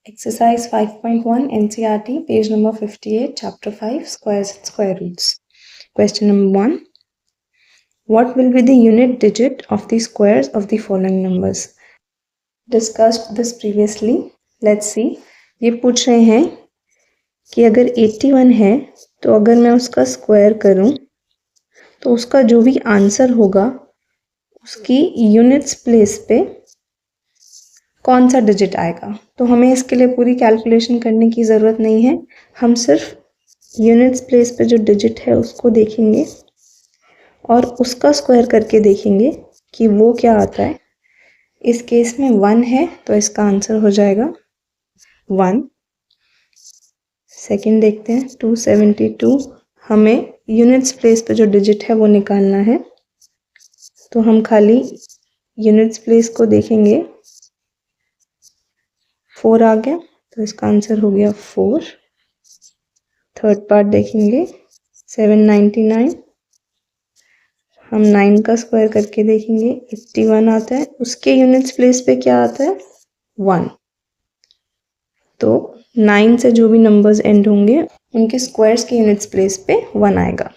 Exercise 5.1 NCERT, page number 58, chapter 5, squares and square roots. Question number 1. What will be the unit digit of the squares of the following numbers? Discussed this previously. Let's see. ये पूछ रहे हैं कि अगर 81 है तो अगर मैं उसका स्क्वायर करूं तो उसका जो भी आंसर होगा उसकी यूनिट्स प्लेस पे कौन सा डिजिट आएगा। तो हमें इसके लिए पूरी कैलकुलेशन करने की ज़रूरत नहीं है, हम सिर्फ यूनिट्स प्लेस पे जो डिजिट है उसको देखेंगे और उसका स्क्वायर करके देखेंगे कि वो क्या आता है। इस केस में 1 है तो इसका आंसर हो जाएगा 1। सेकंड देखते हैं 272। हमें यूनिट्स प्लेस पे जो डिजिट है वो निकालना है, तो हम खाली यूनिट्स प्लेस को देखेंगे। 4 आ गया तो इसका आंसर हो गया 4। थर्ड पार्ट देखेंगे 799। हम 9 का स्क्वायर करके देखेंगे 81 आता है, उसके यूनिट्स प्लेस पे क्या आता है 1। तो 9 से जो भी नंबर्स एंड होंगे उनके स्क्वायर्स के यूनिट्स प्लेस पे 1 आएगा।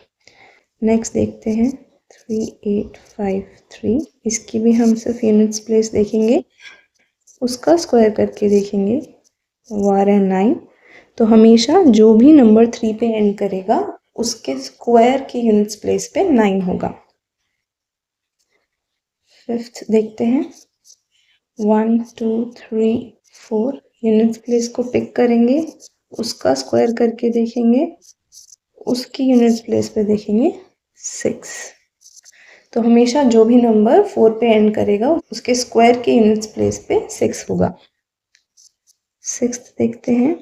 नेक्स्ट देखते हैं 3853। इसकी भी हम सिर्फ यूनिट्स प्लेस देखेंगे, उसका स्क्वायर करके देखेंगे 1 और 9। तो हमेशा जो भी नंबर 3 पे एंड करेगा उसके स्क्वायर के यूनिट्स प्लेस पे 9 होगा। फिफ्थ देखते हैं 1 2 3 4। यूनिट्स प्लेस को पिक करेंगे, उसका स्क्वायर करके देखेंगे, उसकी यूनिट्स प्लेस पे देखेंगे 6। तो हमेशा जो भी नंबर 4 पे एंड करेगा उसके स्क्वायर के यूनिट्स प्लेस पे 6 होगा। सिक्स्थ देखते हैं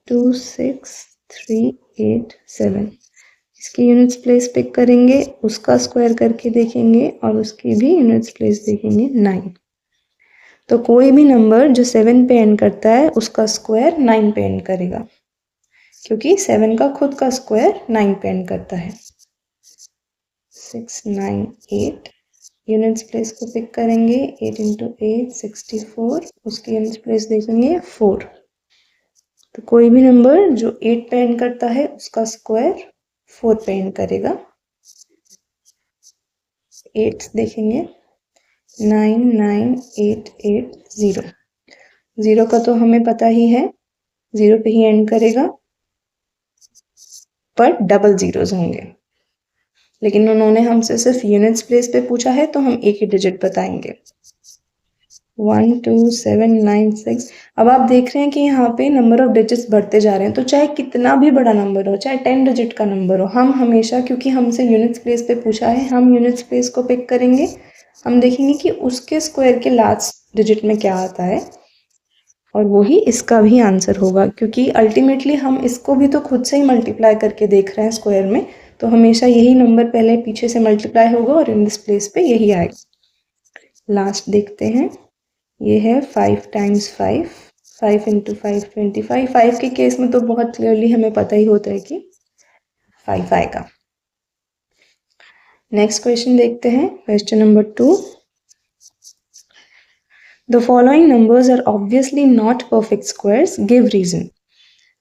2 6 3 8 7। इसकी यूनिट्स प्लेस पिक करेंगे, उसका स्क्वायर करके देखेंगे और उसकी भी यूनिट्स प्लेस देखेंगे 9। तो कोई भी नंबर जो 7 पे एंड करता है उसका स्क्वायर 9 पे एंड करेगा, क्योंकि 7 का खुद का स्क्वायर 9 पे एंड करता है। 6 9 8। यूनिट्स प्लेस को पिक करेंगे, 8 × 8 64। उसकी यूनिट्स प्लेस देखेंगे 4। तो कोई भी नंबर जो 8 पे एंड करता है उसका स्क्वायर 4 पे एंड करेगा। 8 देखेंगे 9 9 8 8 0। 0 का तो हमें पता ही है, 0 पे ही एंड करेगा, पर डबल जीरोज होंगे। लेकिन उन्होंने हमसे सिर्फ यूनिट्स प्लेस पे पूछा है तो हम एक ही डिजिट बताएंगे। 1 2 7 9 6। अब आप देख रहे हैं कि यहाँ पे नंबर ऑफ डिजिट्स बढ़ते जा रहे हैं, तो चाहे कितना भी बड़ा नंबर हो, चाहे 10 डिजिट का नंबर हो, हम हमेशा, क्योंकि हमसे यूनिट्स प्लेस पे पूछा है, हम यूनिट्स प्लेस को पिक करेंगे। हम देखेंगे कि उसके स्क्वायर के लास्ट डिजिट में क्या आता है और वही इसका भी आंसर होगा, क्योंकि अल्टीमेटली हम इसको भी तो खुद से ही मल्टीप्लाई करके देख रहे हैं स्क्वायर में। तो हमेशा यही नंबर पहले पीछे से मल्टीप्लाई होगा और इन दिस प्लेस पे यही आएगा। लास्ट देखते हैं, ये है 5 × 5। 5 × 5 25। 5 के केस में तो बहुत क्लियरली हमें पता ही होता है कि 5 आएगा। नेक्स्ट क्वेश्चन देखते हैं, question number 2। The following numbers are obviously not perfect squares. Give reason.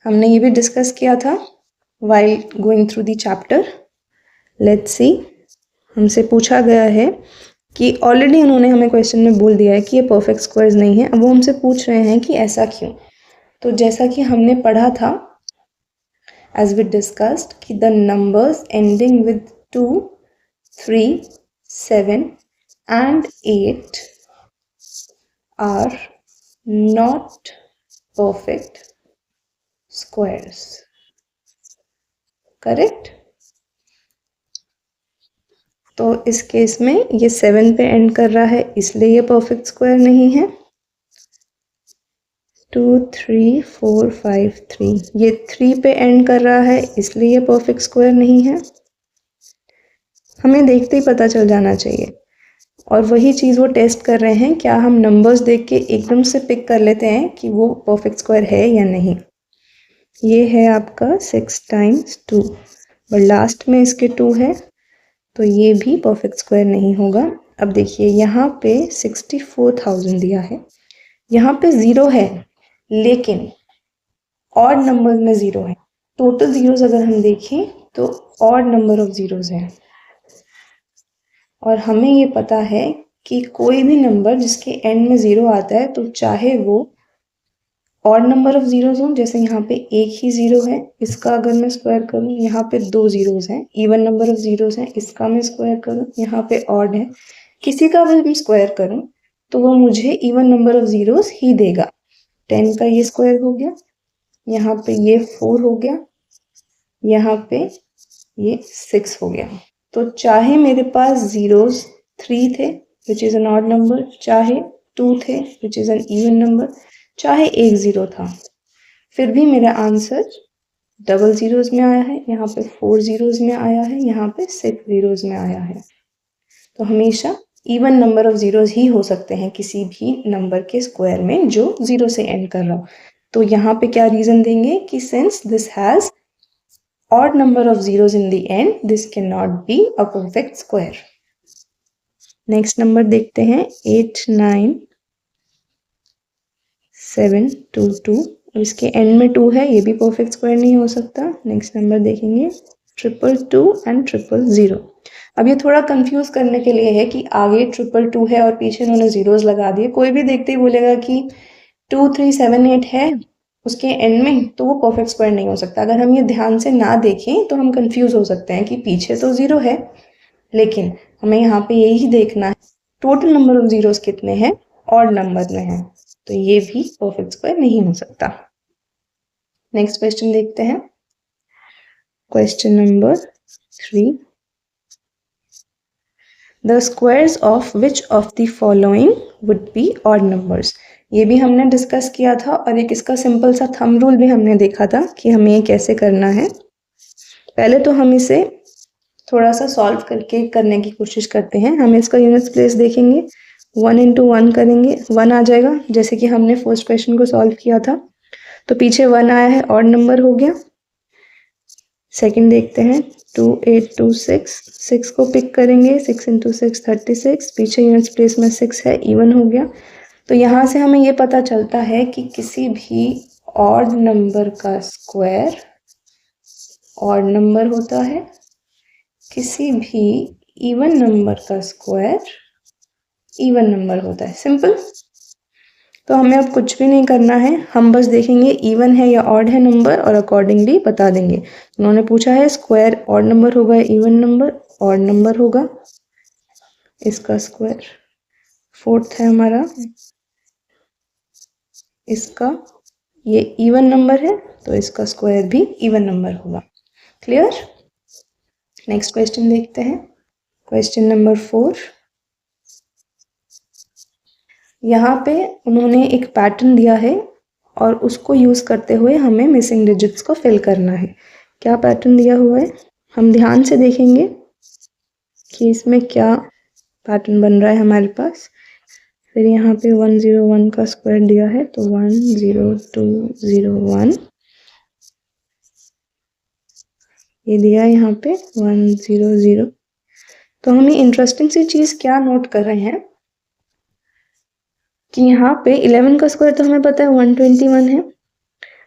हमने ये भी डिस्कस किया था while going through the chapter. Let's see. हमसे पूछा गया है कि ऑलरेडी उन्होंने हमें क्वेश्चन में बोल दिया है कि ये परफेक्ट स्क्वायर्स नहीं है। अब वो हमसे पूछ रहे हैं कि ऐसा क्यों। तो जैसा कि हमने पढ़ा था as we discussed कि the numbers ending with 2 3 7 and 8 are not perfect squares. Correct? तो इस केस में ये 7 पे एंड कर रहा है इसलिए ये परफेक्ट स्क्वायर नहीं है। 2 3 4 5 3, ये 3 पे एंड कर रहा है इसलिए ये परफेक्ट स्क्वायर नहीं है। हमें देखते ही पता चल जाना चाहिए। और वही चीज़ वो टेस्ट कर रहे हैं, क्या हम नंबर्स देख के एकदम से पिक कर लेते हैं कि वो परफेक्ट स्क्वायर है या नहीं। ये है आपका 6 × 2, और लास्ट में इसके 2 है तो ये भी परफेक्ट स्क्वायर नहीं होगा। अब देखिए यहाँ पे 64,000 दिया है, यहाँ पे 0 है लेकिन ऑड नंबर में 0 है। टोटल जीरोस अगर हम देखें तो ऑड नंबर ऑफ जीरोस है, और हमें ये पता है कि कोई भी नंबर जिसके एंड में 0 आता है, तो चाहे वो ऑड नंबर ऑफ जीरोस हो, जैसे यहाँ पे एक ही 0 है, इसका अगर मैं स्क्वायर करूँ, यहाँ पे 2 जीरोस हैं, इवन नंबर ऑफ जीरोस हैं, इसका मैं स्क्वायर करूँ, यहाँ पे ऑड है, किसी का भी मैं स्क्वायर करूँ तो वो मुझे इवन नंबर ऑफ जीरोस ही देगा। 10 का ये स्क्वायर हो गया, यहाँ पे ये 4 हो गया, यहाँ पे ये 6 हो गया। तो चाहे मेरे पास जीरोस 3 थे which is an odd number, चाहे 2 थे which is an even number, चाहे एक 0 था, फिर भी मेरा आंसर डबल जीरोस में आया है, यहाँ पे 4 जीरोस में आया है, यहाँ पे 6 जीरोस में आया है। तो हमेशा इवन नंबर ऑफ जीरोस ही हो सकते हैं किसी भी नंबर के स्क्वायर में जो 0 से एंड कर रहा हो। तो यहाँ पे क्या रीजन देंगे कि since this has odd number of zeros in the end, this cannot be a perfect square. Next number देखते हैं 8 9 7 2 2, इसके एंड में 2 है, ये भी परफेक्ट स्क्वायर नहीं हो सकता। नेक्स्ट नंबर देखेंगे 222 एंड 000। अब ये थोड़ा कंफ्यूज करने के लिए है कि आगे 222 है और पीछे उन्होंने जीरोस लगा दिए। कोई भी देखते ही बोलेगा कि 2 3 7 8 है उसके एंड में, तो वो परफेक्ट स्क्वायर नहीं हो सकता। अगर हम ये ध्यान से ना देखें तो हम कंफ्यूज हो सकते हैं कि पीछे तो 0 है, लेकिन हमें यहाँ पे यही देखना है टोटल नंबर ऑफ जीरोस कितने हैं, ऑड नंबर में है, तो ये भी परफेक्ट स्क्वायर नहीं हो सकता। नेक्स्ट क्वेश्चन देखते हैं, question number 3। The squares of which of the following would be odd numbers. ये भी हमने डिस्कस किया था, और एक इसका सिंपल सा थंब रूल भी हमने देखा था कि हमें ये कैसे करना है। पहले तो हम इसे थोड़ा सा सॉल्व करके करने की कोशिश करते हैं। हम इसका यूनिट्स प्लेस देखेंगे, 1 into 1 करेंगे, 1 आ जाएगा, जैसे कि हमने फर्स्ट क्वेश्चन को सॉल्व किया था। तो पीछे 1 आया है, ऑड नंबर हो गया। सेकंड देखते हैं 2 8 2 6, 6 को पिक करेंगे, 6 into 6 36, पीछे यूनिट्स प्लेस में 6 है, इवन हो गया। तो यहाँ से हमें ये पता चलता है कि किसी भी ऑड नंबर का स्क्वायर ऑड नंबर होता है, किसी भी इवन नंबर का स्क्वायर इवन नंबर होता है। सिंपल। तो हमें अब कुछ भी नहीं करना है, हम बस देखेंगे इवन है या ऑड है नंबर और अकॉर्डिंगली बता देंगे। उन्होंने पूछा है स्क्वायर ऑड नंबर होगा या इवन नंबर, ऑड नंबर होगा, इसका स्क्वायर 4 है हमारा, इसका ये इवन नंबर है तो इसका स्क्वायर भी इवन नंबर होगा। क्लियर। नेक्स्ट क्वेश्चन देखते हैं, क्वेश्चन नंबर 4। यहाँ पे उन्होंने एक पैटर्न दिया है और उसको यूज करते हुए हमें मिसिंग डिजिट्स को फिल करना है। क्या पैटर्न दिया हुआ है, हम ध्यान से देखेंगे कि इसमें क्या पैटर्न बन रहा है हमारे पास। फिर यहाँ पे 101 का स्क्वायर दिया है, तो 10201 ये दिया है, यहाँ पे 100। तो हम ये इंटरेस्टिंग सी चीज क्या नोट कर रहे हैं कि यहाँ पे 11 का स्क्वायर तो हमें पता है 121 है।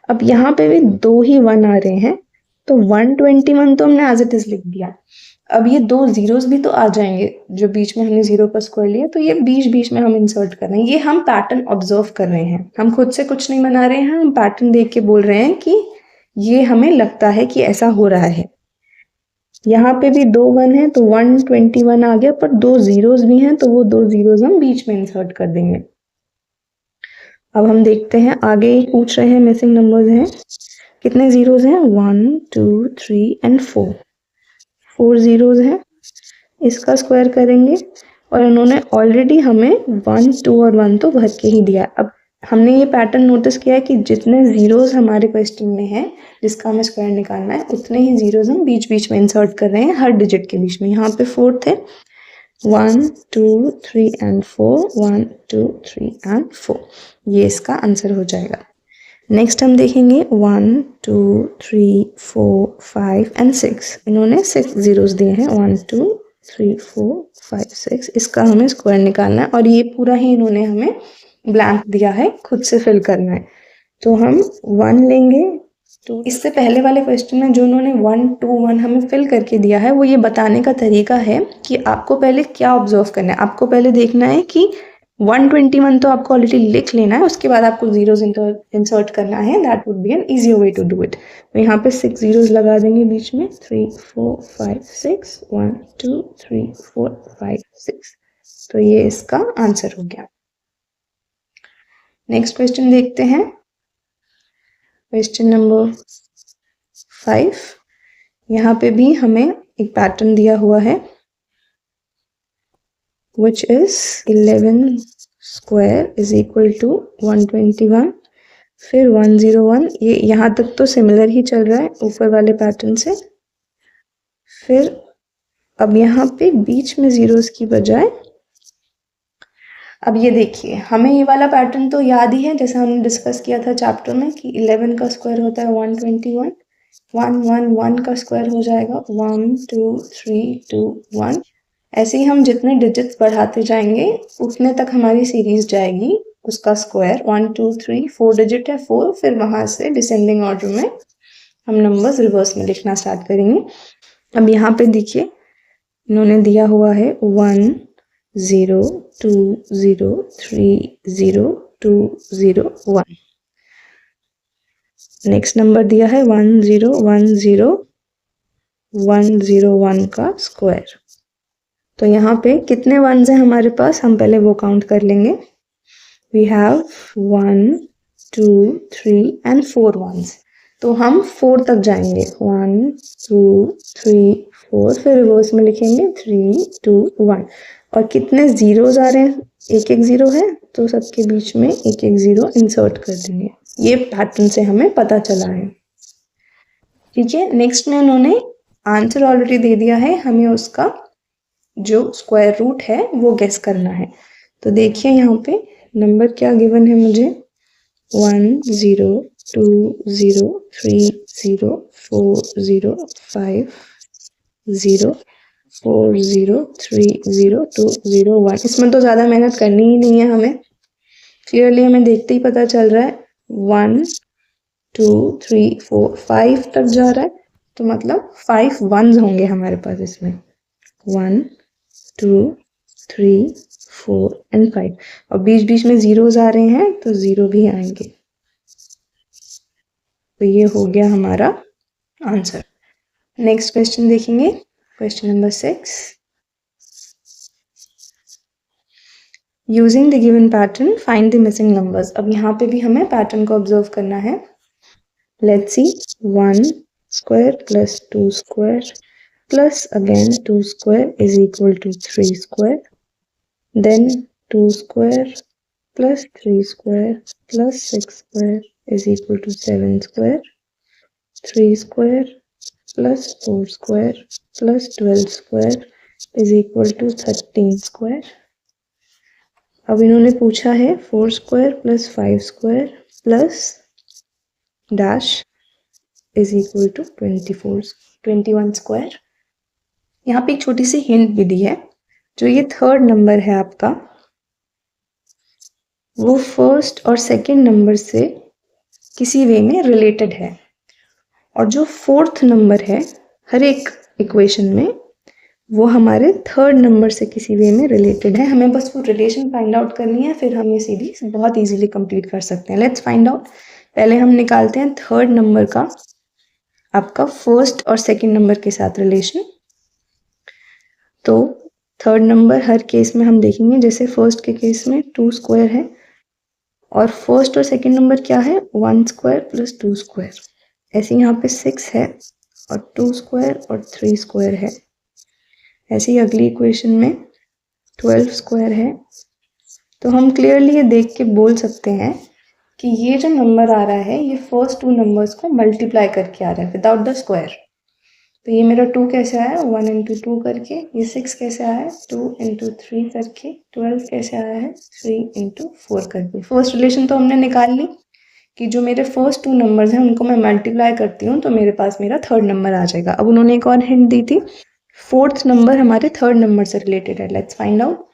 अब यहाँ पे भी 2 ही 1 आ रहे हैं, तो 121 तो हमने एज इट इज लिख दिया। अब ये 2 जीरोस भी तो आ जाएंगे जो बीच में हमने 0 का स्क्वायर लिया, तो ये बीच बीच में हम इंसर्ट कर रहे हैं। ये हम पैटर्न ऑब्जर्व कर रहे हैं, हम खुद से कुछ नहीं बना रहे हैं, हम पैटर्न देख के बोल रहे हैं कि ये हमें लगता है कि ऐसा हो रहा है। यहाँ पे भी 2 1 है तो 121 आ गया, पर 2 जीरोस भी हैं तो वो 2 जीरोस हम बीच में इंसर्ट कर देंगे। अब हम देखते हैं आगे पूछ रहे हैं मिसिंग नंबर्स हैं, कितने जीरोस हैं, 1 2 3 एंड 4 जीरोस हैं। इसका स्क्वायर करेंगे और उन्होंने ऑलरेडी हमें 1 2 और 1 तो भर के ही दिया। अब हमने ये पैटर्न नोटिस किया है कि जितने जीरोस हमारे क्वेश्चन में है जिसका हमें स्क्वायर निकालना है, उतने ही जीरोस हम बीच बीच में इंसर्ट कर रहे हैं हर डिजिट के बीच में। यहाँ पे 4 थे, 1 2 3 एंड 4, 1 2 3 एंड 4, ये इसका आंसर हो जाएगा। नेक्स्ट हम देखेंगे 1 2 3 4 5 एंड 6, इन्होंने 6 जीरोस दिए हैं, 1 2 3 4 5 6, इसका हमें स्क्वायर निकालना है और ये पूरा ही इन्होंने हमें ब्लैंक दिया है, खुद से फिल करना है। तो हम 1 लेंगे। तो इससे पहले वाले क्वेश्चन में जो उन्होंने 1 2 1 हमें फिल करके दिया है, वो ये बताने का तरीका है कि आपको पहले क्या ऑब्जर्व करना है। आपको पहले देखना है कि 121 तो आपको ऑलरेडी लिख लेना है, उसके बाद आपको जीरोस इंसर्ट करना है। That would be an easier way to do it. तो यहाँ पे 6 जीरोस लगा देंगे बीच में, 3 4 5 6 1 2 3 4 5 6। तो ये इसका आंसर हो गया। नेक्स्ट क्वेश्चन देखते हैं, क्वेश्चन नंबर 5। यहाँ पे भी हमें एक पैटर्न दिया हुआ है, which is 11 square is equal to 121, फिर 101। ये यहाँ तक तो सिमिलर ही चल रहा है ऊपर वाले पैटर्न से। फिर अब यहाँ पे बीच में जीरोस की बजाय, अब ये देखिए, हमें ये वाला पैटर्न तो याद ही है, जैसा हमने डिस्कस किया था चैप्टर में कि 11 का स्क्वायर होता है 121, 1 1 1 का स्क्वायर हो जाएगा 1 2 3 2 1। ऐसे ही हम जितने डिजिट्स बढ़ाते जाएंगे उतने तक हमारी सीरीज जाएगी, उसका स्क्वायर 1 2 3 4 डिजिट है 4, फिर वहां से डिसेंडिंग ऑर्डर में हम नंबर्स रिवर्स में लिखना स्टार्ट करेंगे। अब यहाँ पे देखिए इन्होंने दिया हुआ है 1 0 2 0 3 0 2 0 1। नेक्स्ट नंबर दिया है 1 0 1 0 1 0 1 का स्क्वायर। तो यहाँ पे कितने वंस हैं हमारे पास, हम पहले वो काउंट कर लेंगे। We have 1 2 3 and 4 ones. तो हम 4 तक जाएंगे, 1 2 3 4, फिर रिवर्स में लिखेंगे 3 2 1। और कितने जीरोस आ रहे हैं, एक एक जीरो है तो सबके बीच में एक एक जीरो इंसर्ट कर देंगे। ये पैटर्न से हमें पता चला है। ठीक है, नेक्स्ट में उन्होंने आंसर ऑलरेडी दे दिया है, हमें उसका जो स्क्वायर रूट है वो गेस करना है। तो देखिए यहाँ पे नंबर क्या गिवन है मुझे, 1 0 2 0 3 0 4 0 5 0 4 0 3 0 2 0 1। इसमें तो ज़्यादा मेहनत करनी ही नहीं है, हमें क्लियरली हमें देखते ही पता चल रहा है 1 2 3 4 5 तक जा रहा है, तो मतलब 5 वंस होंगे हमारे पास इसमें, 1 2 3 4 एंड 5। और बीच बीच में जीरोस आ रहे हैं तो जीरो भी आएंगे। तो ये हो गया हमारा आंसर। नेक्स्ट क्वेश्चन देखेंगे, question number 6। Using the given pattern find the missing numbers. अब यहाँ पे भी हमें पैटर्न को ऑब्जर्व करना है। Let's see, 1 square plus 2 square plus again 2 square is equal to 3 square, then 2 square plus 3 square plus 6 square is equal to 7 square, 3 square plus 4 square plus 12 square is equal to 13 square। अब इन्होंने पूछा है 4 square plus 5 square plus dash is equal to 21 square। यहाँ पे एक छोटी सी hint भी दी है, जो ये थर्ड नंबर है आपका, वो फर्स्ट और सेकंड नंबर से किसी वे में रिलेटेड है, और जो फोर्थ नंबर है हर एक इक्वेशन में वो हमारे थर्ड नंबर से किसी वे में रिलेटेड है। हमें बस वो रिलेशन फाइंड आउट करनी है, फिर हम ये सीरीज बहुत इजीली कंप्लीट कर सकते हैं। Let's find out. पहले हम निकालते हैं थर्ड नंबर का आपका फर्स्ट और सेकंड नंबर के साथ रिलेशन। तो थर्ड नंबर हर केस में हम देखेंगे, जैसे फर्स्ट के केस में 2 स्क्वायर है, और फर्स्ट और सेकंड नंबर क्या है, 1 स्क्वायर प्लस 2 स्क्वायर। ऐसे यहाँ पे 6 है और 2 स्क्वायर और 3 स्क्वायर है। ऐसे ही अगली इक्वेशन में 12 स्क्वायर है। तो हम क्लियरली ये देख के बोल सकते हैं कि ये जो नंबर आ रहा है ये फर्स्ट 2 नंबर्स को मल्टीप्लाई करके आ रहा है विदाउट द स्क्वायर। तो ये मेरा 2 कैसे आया, 1 इंटू 2 करके। ये 6 कैसे आया है, 2 इंटू 3 करके। 12 कैसे आया है, 3 इंटू 4 करके। फर्स्ट रिलेशन तो हमने निकाल ली कि जो मेरे फर्स्ट 2 नंबर्स हैं उनको मैं मल्टीप्लाई करती हूँ तो मेरे पास मेरा थर्ड नंबर आ जाएगा। अब उन्होंने एक और हिंट दी थी, फोर्थ नंबर हमारे थर्ड नंबर से रिलेटेड है। Let's find out.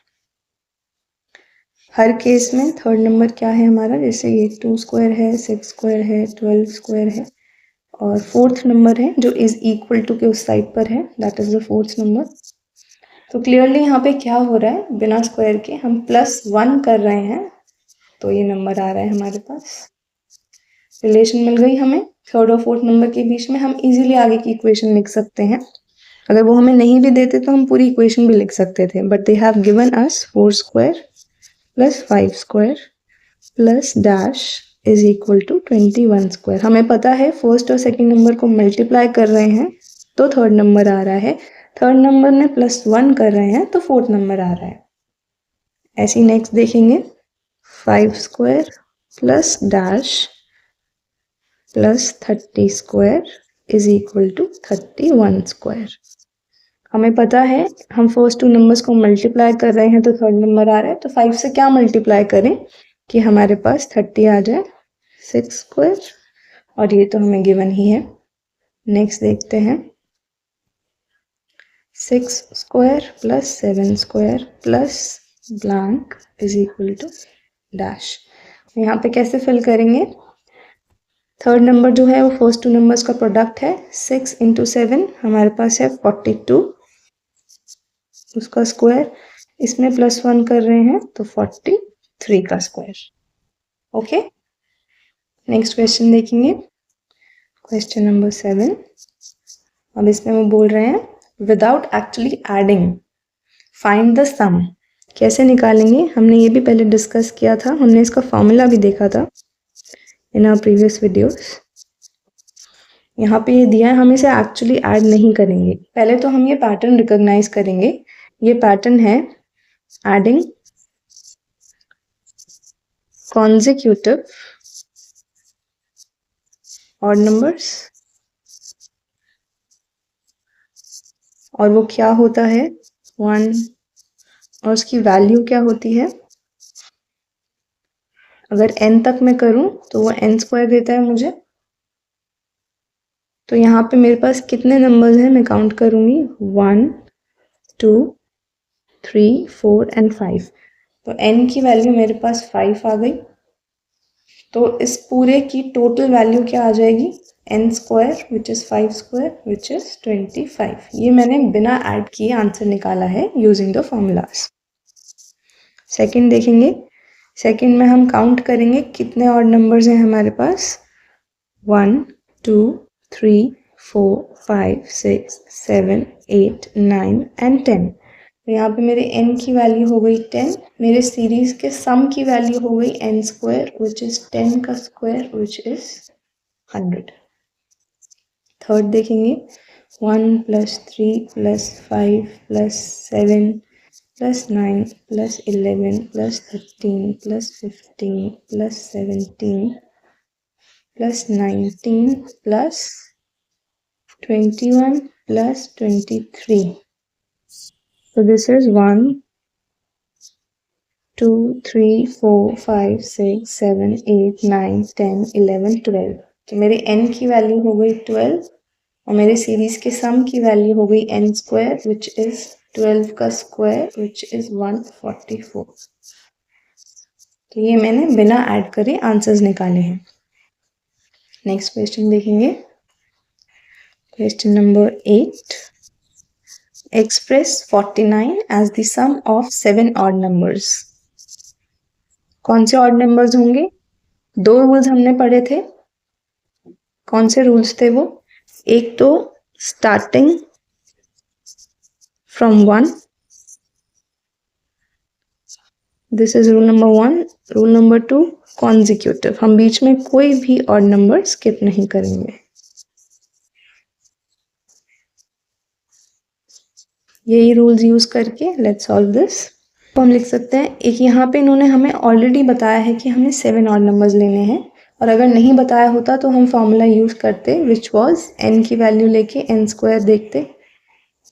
Her case में थर्ड नंबर क्या है हमारा, जैसे ये 2 स्क्वायर है, 6 स्क्वायर है, 12 स्क्वायर है, और फोर्थ नंबर है जो इज इक्वल टू के उस साइड पर है, that is the fourth number. तो क्लियरली यहाँ पे क्या हो रहा है, बिना स्क्वायर के हम +1 कर रहे हैं, तो ये नंबर आ रहा है हमारे पास। रिलेशन मिल गई हमें थर्ड और फोर्थ नंबर के बीच में। हम इजीली आगे की इक्वेशन लिख सकते हैं। अगर वो हमें नहीं भी देते तो हम पूरी इक्वेशन भी लिख सकते थे, but they have given us 4 square plus 5 square plus dash is equal to 21 square. हमें पता है फर्स्ट और सेकंड नंबर को मल्टीप्लाई कर रहे हैं तो थर्ड नंबर आ रहा है, थर्ड नंबर में +1 कर रहे हैं तो फोर्थ नंबर आ रहा है। ऐसे ही नेक्स्ट देखेंगे 5 square plus dash plus 30 square is equal to 31 square. हमें पता है हम फर्स्ट 2 नंबर्स को मल्टीप्लाई कर रहे हैं तो थर्ड नंबर आ रहा है, तो 5 से क्या मल्टीप्लाई करें कि हमारे पास 30 आ जाए, 6 स्क्वायर, और ये तो हमें गिवन ही है। नेक्स्ट देखते हैं 6 square plus 7 square plus blank is equal to dash. यहाँ पे कैसे फिल करेंगे, थर्ड नंबर जो है वो फर्स्ट 2 नंबर्स का प्रोडक्ट है, 6 × 7 हमारे पास है 42, उसका स्क्वायर, इसमें +1 कर रहे हैं तो 43 का स्क्वायर। ओके, नेक्स्ट क्वेश्चन देखेंगे, क्वेश्चन नंबर 7। अब इसमें वो बोल रहे हैं without actually adding find the sum. कैसे निकालेंगे, हमने ये भी पहले डिस्कस किया था, हमने इसका फॉर्मूला भी देखा था इन आवर प्रीवियस वीडियोस। यहाँ पे ये दिया है, हम इसे एक्चुअली ऐड नहीं करेंगे। पहले तो हम ये पैटर्न रिकॉग्नाइज करेंगे। ये पैटर्न है एडिंग कॉन्जिक्यूटिव ऑड नंबर्स, और वो क्या होता है 1, और उसकी वैल्यू क्या होती है, अगर n तक मैं करूं तो वो n स्क्वायर देता है मुझे। तो यहाँ पे मेरे पास कितने नंबर्स हैं, मैं काउंट करूंगी 1 2 3 4 एंड 5। तो n की वैल्यू मेरे पास 5 आ गई, तो इस पूरे की टोटल वैल्यू क्या आ जाएगी, n square which is 5 square which is 25। ये मैंने बिना ऐड किए आंसर निकाला है यूजिंग द फॉर्मूलाज। सेकंड देखेंगे, सेकंड में हम काउंट करेंगे कितने ऑड नंबर्स हैं हमारे पास, 1 2 3 4 5 6 7 8 9 एंड 10। तो यहाँ पे मेरे n की वैल्यू हो गई 10, मेरे सीरीज के सम की वैल्यू हो गई n स्क्वायर विच इज 10 का स्क्वायर विच इज 100। थर्ड देखेंगे 1 + 3 + 5 + 7 + 9 + 11 + 13 + 15 + 17 + 19 + 21 + 23. So this is 1 2 3 4 5 6 7 8 9 10 11 12। तो मेरे n की वैल्यू हो गई 12, और मेरे सीरीज के सम की वैल्यू हो गई n स्क्वायर विच इज 12 का स्क्वायर विच इज 144। तो ये मैंने बिना ऐड करे आंसर्स निकाले हैं। नेक्स्ट क्वेश्चन देखेंगे, question number 8। Express 49 as the sum of 7 odd numbers. कौन से ऑड नंबर्स होंगे, 2 रूल्स हमने पढ़े थे। कौन से रूल्स थे वो, एक तो starting from 1, this is rule number 1। Rule number 2 consecutive, हम बीच में कोई भी ऑड नंबर स्किप नहीं करेंगे। यही रूल्स यूज करके लेट्स सॉल्व दिस। तो हम लिख सकते हैं, एक यहाँ पे इन्होंने हमें ऑलरेडी बताया है कि हमें 7 ऑड नंबर्स लेने हैं, और अगर नहीं बताया होता तो हम फॉर्मूला यूज करते विच वॉज n की वैल्यू लेके n स्क्वायर देखते।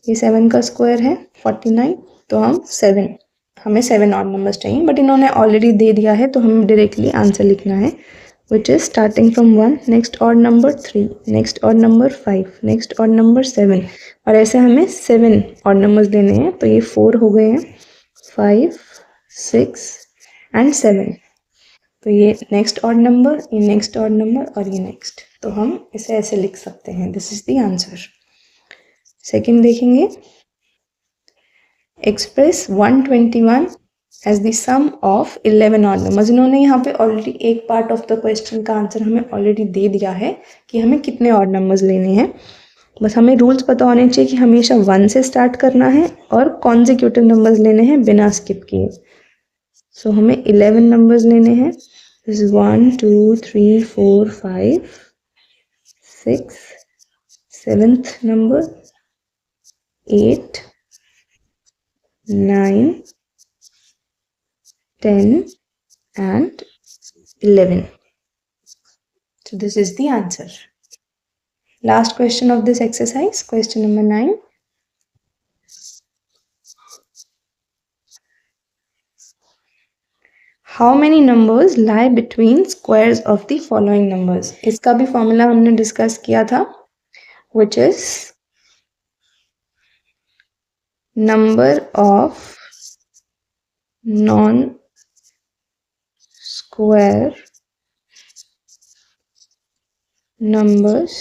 ये 7 का स्क्वायर है 49, तो हमें 7 ऑड नंबर्स चाहिए, बट इन्होंने ऑलरेडी दे दिया है तो हमें डायरेक्टली आंसर लिखना है which is starting from 1, next odd number 3, next odd number 5, next odd number 7, और ऐसे हमें 7 ऑड नंबर्स लेने हैं। तो ये 4 हो गए हैं, 5 6 एंड 7। तो ये नेक्स्ट ऑड नंबर, ये नेक्स्ट ऑड नंबर और ये नेक्स्ट, तो हम इसे ऐसे लिख सकते हैं। This is the answer. Second देखेंगे, express 121 as the sum of 11 odd numbers. इन्होंने यहाँ पे ऑलरेडी एक पार्ट ऑफ द क्वेश्चन का आंसर हमें ऑलरेडी दे दिया है कि हमें कितने ऑड नंबर्स लेने हैं। बस हमें रूल्स पता होने चाहिए कि हमेशा 1 से स्टार्ट करना है और कॉन्जिक्यूटिव नंबर्स लेने हैं बिना स्किप किए। सो हमें 11 नंबर्स लेने हैं। This is 1 2 3 4 5 6, 7th number 8 9 10 and 11. So this is the answer. Last question of this exercise, question number 9. How many numbers lie between squares of the following numbers? इसका भी formula हमने डिस्कस किया था, which is number of non-square numbers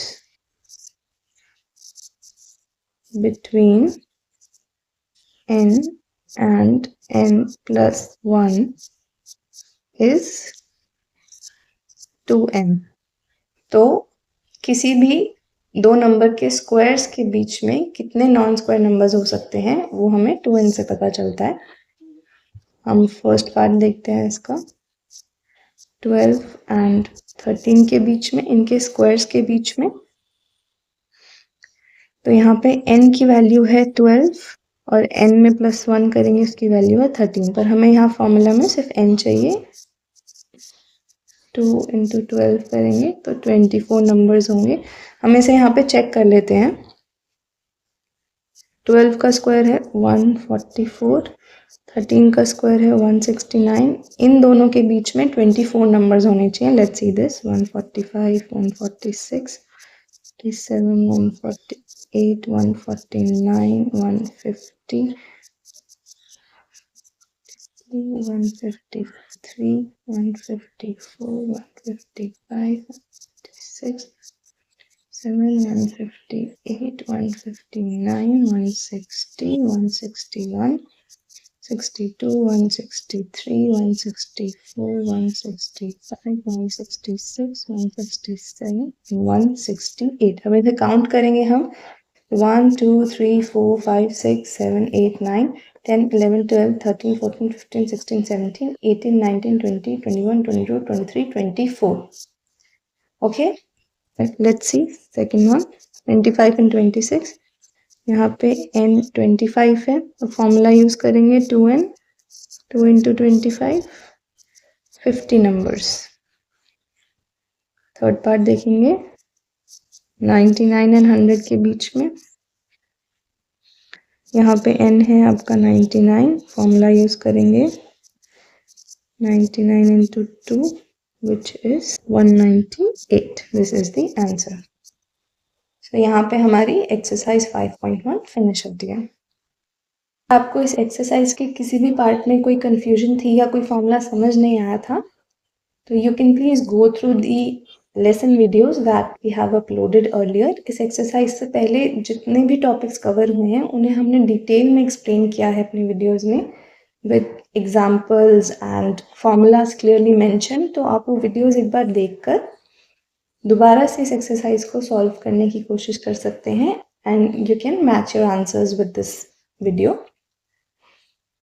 between n and n plus 1 is 2n. तो किसी भी दो number के स्क्वायर्स के बीच में कितने नॉन स्क्वायर नंबर्स हो सकते हैं वो हमें 2n से पता चलता है। हम फर्स्ट पार्ट देखते हैं इसका। 12 एंड 13 के बीच में, इनके स्क्वायर्स के बीच में, तो यहाँ पे n की वैल्यू है 12 और n में +1 करेंगे उसकी वैल्यू है 13, पर हमें यहाँ फॉर्मूला में सिर्फ n चाहिए। 2 × 12 करेंगे तो 24 नंबर्स होंगे। हम इसे यहाँ पे चेक कर लेते हैं। 12 का स्क्वायर है 144, 13 का स्क्वायर है 169। इन दोनों के बीच में 24 नंबर्स होने चाहिए। Let's see this, 145, 146, 47, 148, 149, 150, 153, 154, 155, 156, 158, 159, 160, 161, 62, 163, 164, 165, 166, 167, 168। अब इसे काउंट करेंगे हम। 1 2 3 4 5 6 7 8 9 10 11 12 13 14 15 16 17 18 19 20 21 22 23 24। okay, let's see second one, 25 and 26। यहाँ पे n 25 है तो फॉर्मूला यूज करेंगे 2n, 2 × 25, 50 नंबर्स। थर्ड पार्ट देखेंगे 99 एंड 100 के बीच में, यहाँ पे n है आपका 99, फॉर्मूला यूज करेंगे 99 × 2 which is 198. This is the answer. तो यहाँ पे हमारी एक्सरसाइज 5.1 फिनिश होती है। आपको इस एक्सरसाइज के किसी भी पार्ट में कोई कंफ्यूजन थी या कोई फॉर्मूला समझ नहीं आया था तो you can please go through the lesson videos that we have uploaded earlier. इस एक्सरसाइज से पहले जितने भी टॉपिक्स कवर हुए हैं उन्हें हमने डिटेल में एक्सप्लेन किया है अपनी वीडियोज में with examples and formulas clearly mention. तो आप वो वीडियोज एक बार देखकर दोबारा से इस एक्सरसाइज को सॉल्व करने की कोशिश कर सकते हैं and you can match your answers with this video.